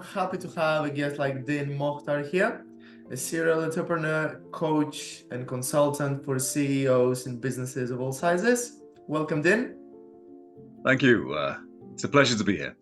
happy to have a guest like Din Mokhtar here, a serial entrepreneur, coach, and consultant for CEOs and businesses of all sizes. Welcome, Din. Thank you. It's a pleasure to be here.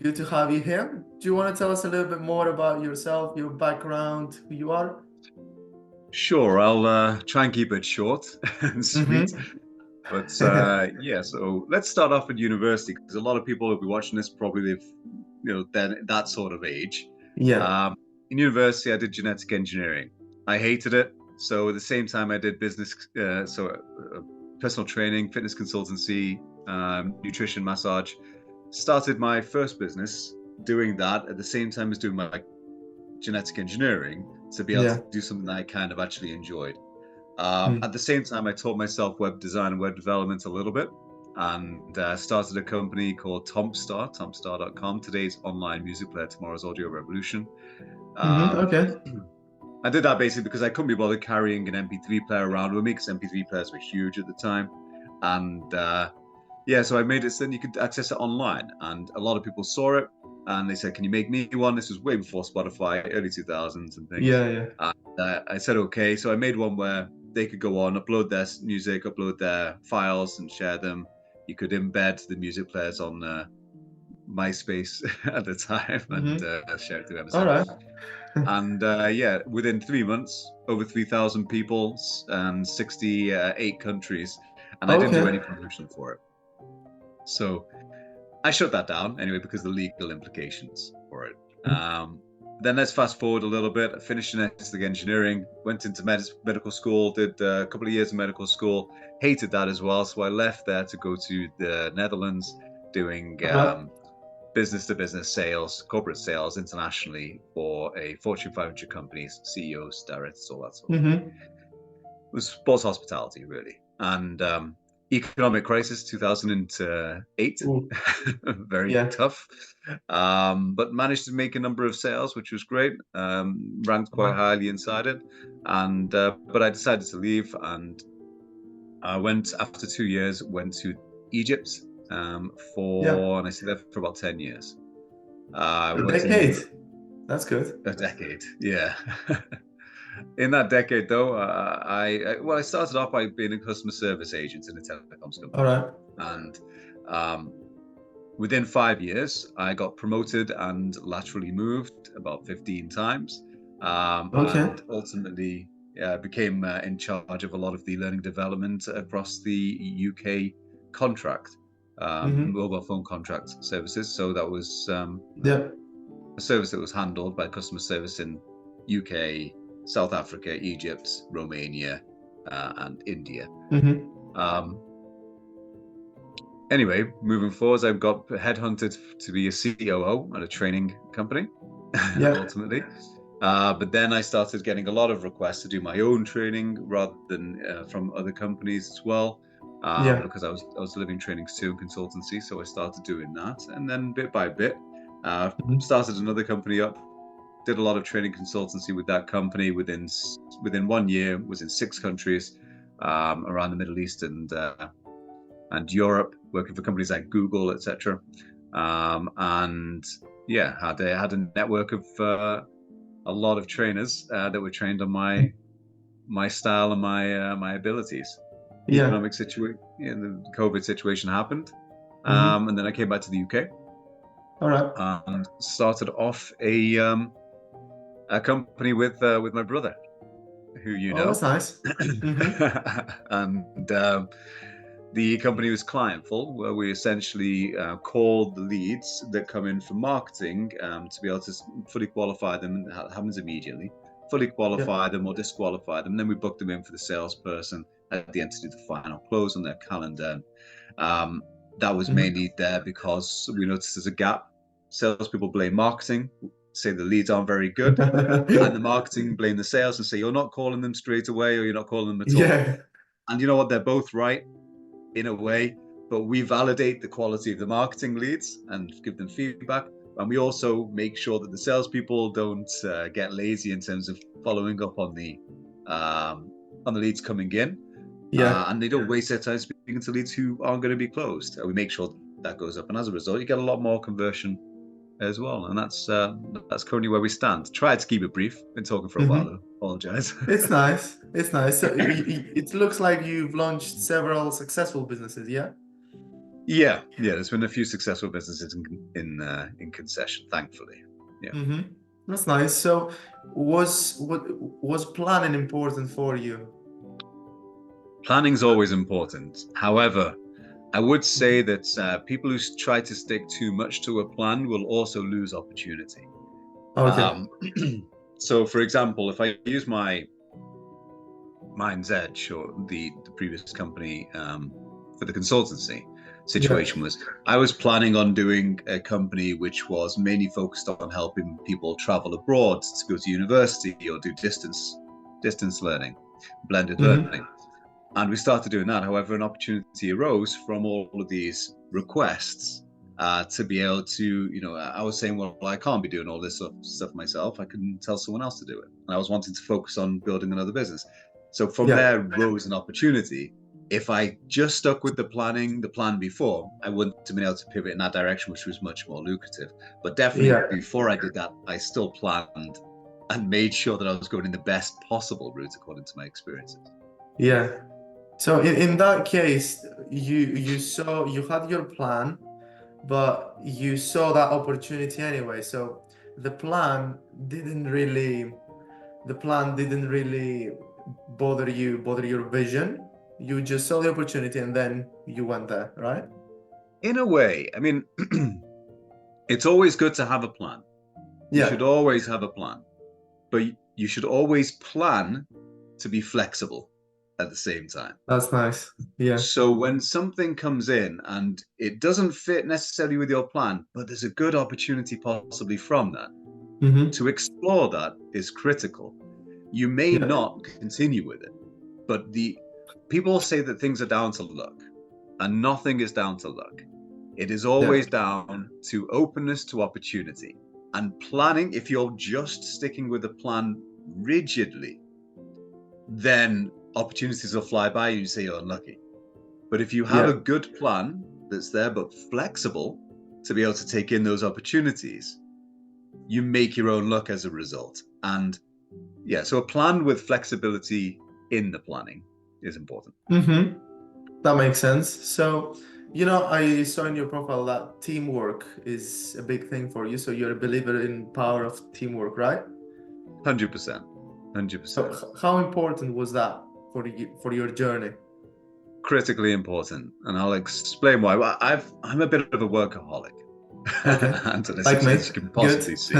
Good to have you here. Do you want to tell us a little bit more about yourself, your background, who you are? Sure, I'll try and keep it short and sweet. But yeah, so let's start off at university, because a lot of people who'll be watching this probably live, that sort of age. Yeah. In university, I did genetic engineering. I hated it. So at the same time, I did business, personal training, fitness consultancy, nutrition, massage. Started my first business doing that at the same time as doing my genetic engineering, to be able to do something that I kind of actually enjoyed. At the same time, I taught myself web design and web development a little bit, and started a company called Tompstar.com, today's online music player, tomorrow's audio revolution. Okay. I did that basically because I couldn't be bothered carrying an MP3 player around with me, because MP3 players were huge at the time. And so I made it so that you could access it online, and a lot of people saw it and they said, "Can you make me one?" This was way before Spotify, early 2000s and things. Yeah. And I said, okay. So I made one where they could go on, upload their music, upload their files and share them. You could embed the music players on MySpace at the time and share it through MSN. All right. And within 3 months, over 3,000 people and 68 countries. And I didn't do any promotion for it. So I shut that down anyway, because of the legal implications for it. Then let's fast forward a little bit. I finished genetic engineering, went into medical school, did a couple of years of medical school, hated that as well. So I left there to go to the Netherlands, doing business-to-business sales, corporate sales internationally for a Fortune 500 companies, CEOs, directors, all that sort of thing. It was sports hospitality, really. And economic crisis 2008. Very tough, but managed to make a number of sales, which was great. Ranked quite highly inside it, and but I decided to leave, and I went after 2 years. Went to Egypt and I stayed there for about 10 years. A decade. That's good. A decade, yeah. In that decade, though, I started off by being a customer service agent in a telecoms company. All right. And within 5 years, I got promoted and laterally moved about 15 times. And ultimately became in charge of a lot of the learning development across the UK contract, mobile phone contract services. So that was a service that was handled by customer service in UK, South Africa, Egypt, Romania, and India. Anyway, moving forward, I got headhunted to be a COO at a training company, ultimately. But then I started getting a lot of requests to do my own training rather than from other companies as well, because I was delivering trainings too and consultancy. So I started doing that, and then bit by bit, started another company up. Did a lot of training consultancy with that company. Within 1 year, was in 6 countries around the Middle East and Europe, working for companies like Google, etc. And had a network of a lot of trainers that were trained on my style and my abilities. Economic situation, the COVID situation happened, and then I came back to the UK. All right. And started off a company with my brother, who you know. That's nice. And the company was Clientful, where we essentially called the leads that come in for marketing to be able to fully qualify them. And that happens immediately. Fully qualify them or disqualify them. And then we book them in for the salesperson at the end to do the final close on their calendar. That was mainly there because we noticed there's a gap. Salespeople blame marketing, say the leads aren't very good, and the marketing blame the sales and say you're not calling them straight away or you're not calling them at all. And you know what? They're both right in a way, but we validate the quality of the marketing leads and give them feedback. And we also make sure that the salespeople don't get lazy in terms of following up on the leads coming in. And they don't waste their time speaking to leads who aren't going to be closed. We make sure that goes up. And as a result, you get a lot more conversion as well. And that's currently where we stand. Try to keep it brief. Been talking for a while, though. Apologize. It's nice. It's nice. So it looks like you've launched several successful businesses, yeah? Yeah. There's been a few successful businesses in concession, thankfully. Yeah. That's nice. So was planning important for you? Planning's always important. However, I would say that people who try to stick too much to a plan will also lose opportunity. Okay. So, for example, if I use my Mind's Edge, or the previous company for the consultancy situation, was I was planning on doing a company which was mainly focused on helping people travel abroad to go to university or do distance learning, blended learning. And we started doing that. However, an opportunity arose from all of these requests to be able to, I was saying, well, I can't be doing all this stuff myself. I can tell someone else to do it. And I was wanting to focus on building another business. So from there rose an opportunity. If I just stuck with the plan before, I wouldn't have been able to pivot in that direction, which was much more lucrative. But definitely before I did that, I still planned and made sure that I was going in the best possible route according to my experiences. Yeah. So in that case, you had your plan, but you saw that opportunity anyway. So the plan didn't really bother your vision. You just saw the opportunity and then you went there, right? In a way, I mean, it's always good to have a plan. You should always have a plan, but you should always plan to be flexible at the same time. That's nice. Yeah. So when something comes in and it doesn't fit necessarily with your plan, but there's a good opportunity possibly from that, to explore that is critical. You may not continue with it, but people say that things are down to luck, and nothing is down to luck. It is always down to openness to opportunity and planning. If you're just sticking with the plan rigidly, then opportunities will fly by you and say you're unlucky. But if you have a good plan that's there but flexible to be able to take in those opportunities, you make your own luck as a result. And so a plan with flexibility in the planning is important. That makes sense. So, I saw in your profile that teamwork is a big thing for you. So you're a believer in power of teamwork, right? 100%. 100%. So how important was that for your journey? Critically important, and I'll explain why. I'm a bit of a workaholic, and to this extent you can possibly see,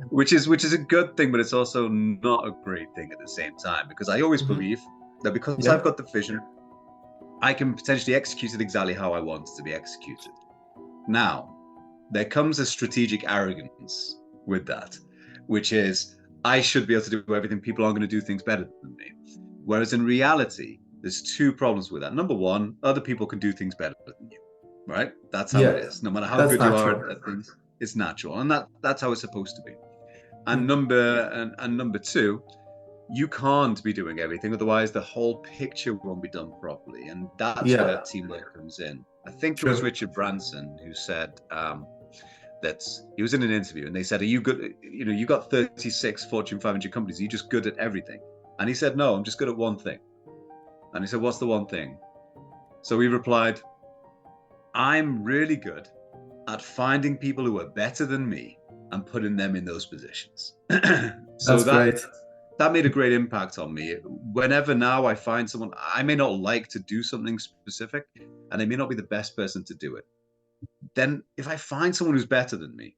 which is a good thing, but it's also not a great thing at the same time, because I always believe that because I've got the vision, I can potentially execute it exactly how I want it to be executed. Now, there comes a strategic arrogance with that, which is I should be able to do everything. People aren't going to do things better than me. Whereas in reality, there's two problems with that. Number one, other people can do things better than you, right? That's how it is. No matter how good you are at things, it's natural, and that's how it's supposed to be. And number two, you can't be doing everything, otherwise the whole picture won't be done properly, and that's where teamwork comes in. I think it was Richard Branson who said that he was in an interview, and they said, "Are you good? You got 36 Fortune 500 companies. Are you just good at everything?" And he said, "No, I'm just good at one thing." And he said, "What's the one thing?" So he replied, "I'm really good at finding people who are better than me and putting them in those positions." So that made a great impact on me. Whenever now I find someone, I may not like to do something specific, and I may not be the best person to do it. Then if I find someone who's better than me,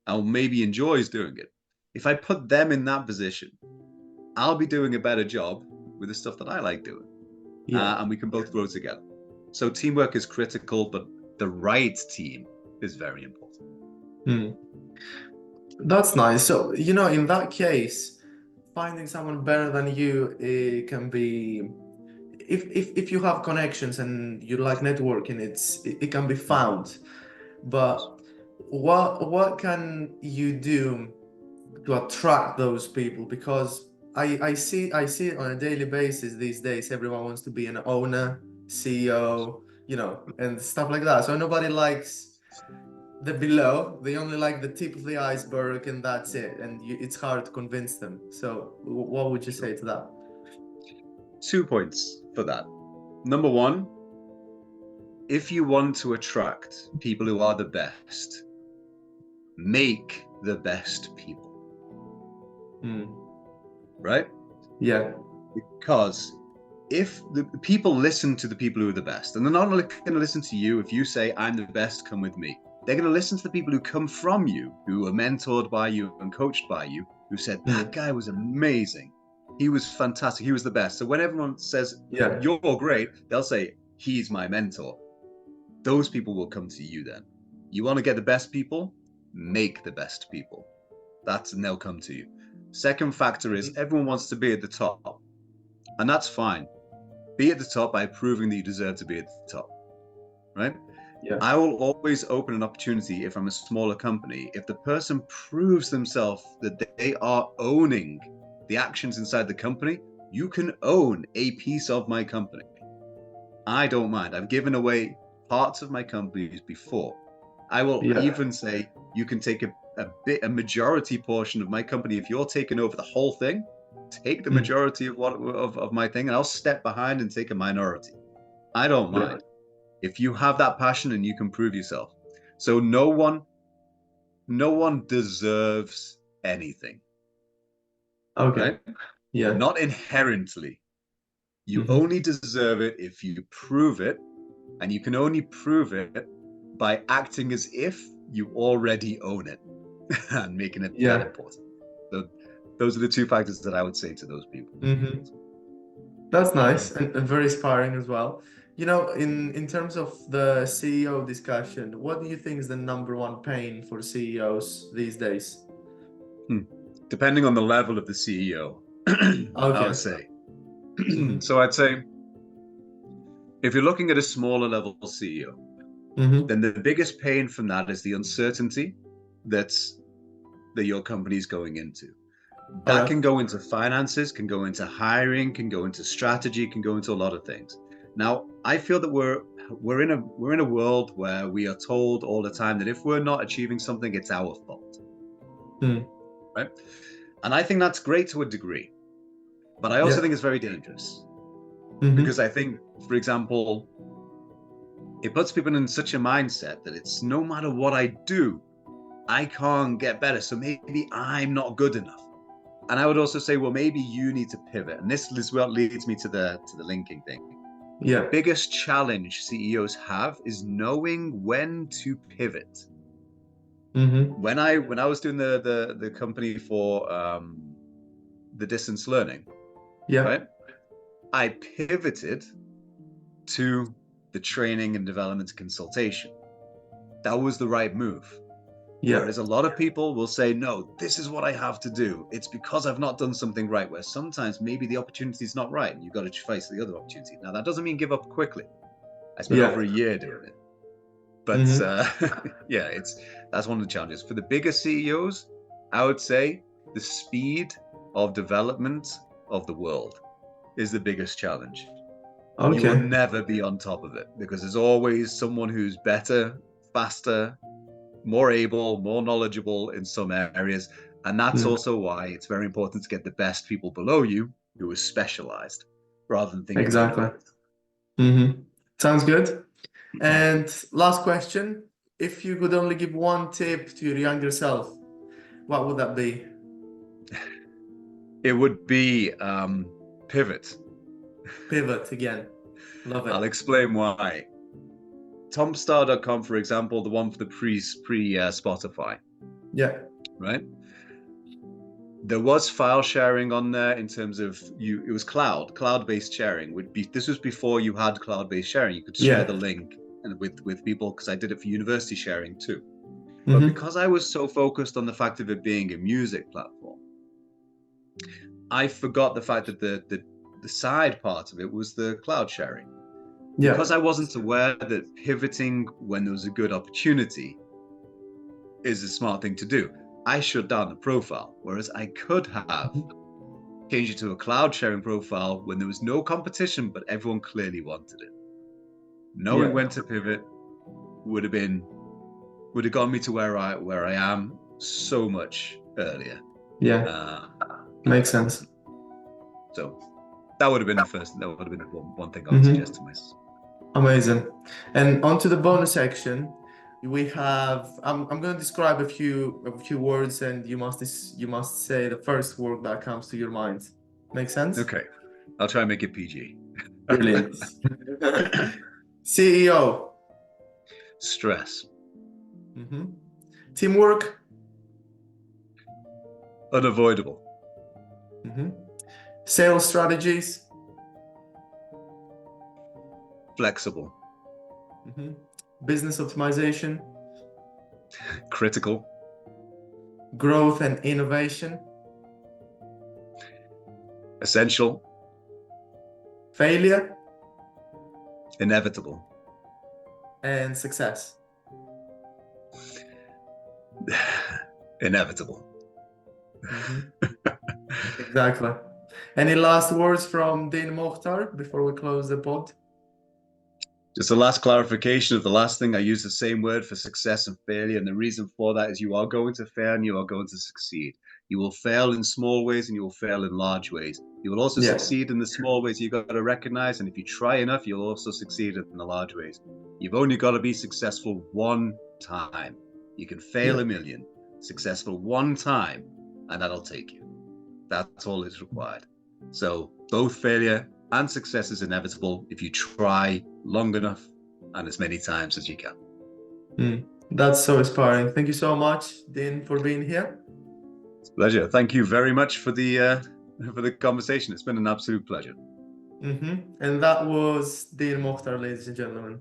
or maybe enjoys doing it, if I put them in that position, I'll be doing a better job with the stuff that I like doing. And we can both grow together. So teamwork is critical, but the right team is very important. That's nice. So, in that case, finding someone better than you, it can be, if you have connections and you like networking, it can be found. But what can you do to attract those people? Because I see it on a daily basis these days. Everyone wants to be an owner, CEO, and stuff like that. So nobody likes the below, they only like the tip of the iceberg and that's it. And it's hard to convince them. So what would you say to that? 2 points for that. Number one, if you want to attract people who are the best, make the best people. Right? Yeah. Because if the people listen to the people who are the best, and they're not going to listen to you if you say, I'm the best, come with me. They're going to listen to the people who come from you, who are mentored by you and coached by you, who said, that guy was amazing. He was fantastic. He was the best. So when everyone says, you're great, they'll say, he's my mentor. Those people will come to you then. You want to get the best people? Make the best people. And they'll come to you. Second factor is everyone wants to be at the top. And that's fine. Be at the top by proving that you deserve to be at the top. Right? Yeah. I will always open an opportunity if I'm a smaller company. If the person proves themselves that they are owning the actions inside the company, you can own a piece of my company. I don't mind. I've given away parts of my companies before. I will even say you can take a majority portion of my company. If you're taking over the whole thing, take the majority of my thing, and I'll step behind and take a minority. I don't mind. If you have that passion and you can prove yourself. So no one deserves anything. Okay. Right? Yeah. Not inherently. You only deserve it if you prove it, and you can only prove it by acting as if you already own it and making it that important. So those are the 2 factors that I would say to those people. That's nice and very inspiring as well. You know, in terms of the CEO discussion, what do you think is the number one pain for CEOs these days? Depending on the level of the CEO, I would say. So I'd say, if you're looking at a smaller level CEO, then the biggest pain from that is the uncertainty that your company is going into. That can go into finances, can go into hiring, can go into strategy, can go into a lot of things. Now, I feel that we're in a world where we are told all the time that if we're not achieving something, it's our fault. Right? And I think that's great to a degree. But I also think it's very dangerous. Because I think, for example, it puts people in such a mindset that it's no matter what I do, I can't get better. So maybe I'm not good enough. And I would also say, well, maybe you need to pivot. And this is what leads me to the linking thing. The biggest challenge CEOs have is knowing when to pivot. When I was doing the company for the distance learning, right? I pivoted to the training and development consultation. That was the right move. Whereas a lot of people will say, no, this is what I have to do. It's because I've not done something right. Where sometimes maybe the opportunity is not right and you've got to face the other opportunity. Now, that doesn't mean give up quickly. I spent over a year doing it. But that's one of the challenges. For the bigger CEOs, I would say the speed of development of the world is the biggest challenge. You will never be on top of it because there's always someone who's better, faster, more able, more knowledgeable in some areas. And that's also why it's very important to get the best people below you who are specialized rather than thinking. Exactly. Sounds good. And last question, if you could only give one tip to your younger self, what would that be? It would be pivot. Pivot again. Love it. I'll explain why. Tomstar.com, for example, the one for the pre Spotify. Right? There was file sharing on there in terms of it was cloud-based sharing. This was before you had cloud-based sharing. You could share the link and with people, because I did it for university sharing too. But because I was so focused on the fact of it being a music platform, I forgot the fact that the side part of it was the cloud sharing. Because I wasn't aware that pivoting when there was a good opportunity is a smart thing to do, I shut down the profile, whereas I could have changed it to a cloud sharing profile when there was no competition, but everyone clearly wanted it. Knowing when to pivot would have been would have gotten me to where I am so much earlier. Yeah, makes sense. So that would have been one thing I would suggest to myself. Amazing. And on to the bonus section, we have I'm going to describe a few words, and you must say the first word that comes to your mind. Make sense? Okay, I'll try and make it PG. Brilliant. CEO. Stress. Teamwork. Unavoidable. Sales strategies. Flexible. Business optimization. Critical. Growth and innovation. Essential. Failure. Inevitable. And success. Inevitable. Exactly. Any last words from Dean Mokhtar before we close the pod? Just a last clarification of the last thing. I use the same word for success and failure. And the reason for that is you are going to fail and you are going to succeed. You will fail in small ways and you will fail in large ways. You will also succeed in the small ways you've got to recognize. And if you try enough, you'll also succeed in the large ways. You've only got to be successful one time. You can fail a million. Successful one time, and that'll take you. That's all is required. So both failure and success is inevitable if you try long enough and as many times as you can. That's so inspiring. Thank you so much, Dean, for being here. It's a pleasure. Thank you very much for the conversation. It's been an absolute pleasure. And that was Dean Mokhtar, ladies and gentlemen.